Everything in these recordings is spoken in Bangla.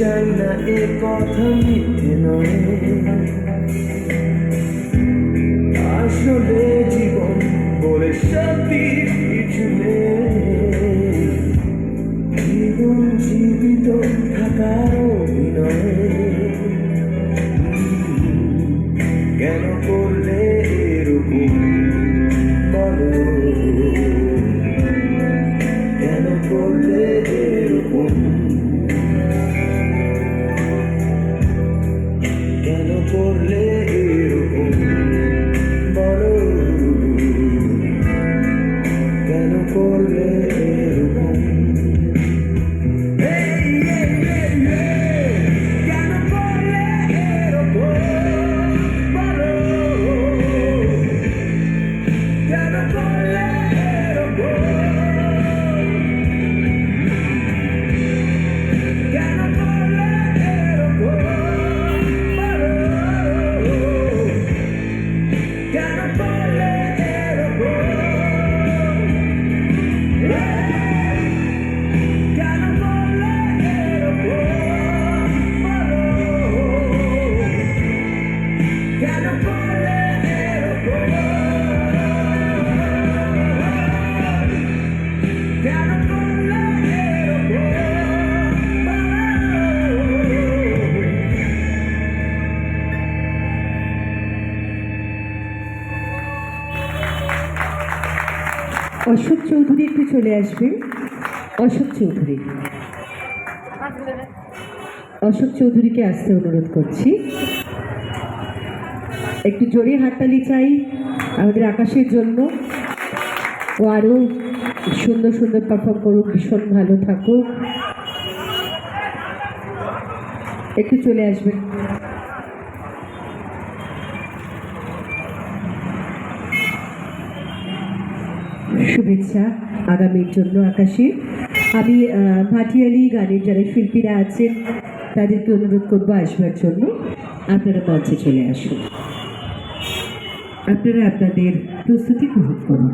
চাই না এ কথা মিথ্যে নয়, আসলে জীবন বলে সত্যি কিছু নেই। জীবন জীবিত থাকার অভিনয়, কেন করলে এরকম বলো, কেন করলে এরকম, কেন করলে এরকম বলো, কেন করলে এরকম। অশোক চৌধুরী একটু চলে আসবেন। অশোক চৌধুরী, অশোক চৌধুরীকে আসতে অনুরোধ করছি। একটু জোরে হাততালি চাই আমাদের আকাশের জন্য। ও আরও সুন্দর সুন্দর পারফর্ম করুক, ভীষণ ভালো থাকুক। একটু চলে আসবেন। শুভেচ্ছা আগামীর জন্য আকাশের। আমি ভাটিয়ালি গানের যারা শিল্পীরা আছেন তাদেরকে অনুরোধ করবো আসবার জন্য। আপনারা মঞ্চে চলে আসুন, আপনারা আপনাদের প্রস্তুতি গ্রহণ করুন।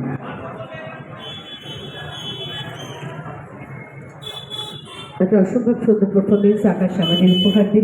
একটা অসম্ভব সুন্দর পারফরমেন্স আকাশ আমাদের উপহার দিল।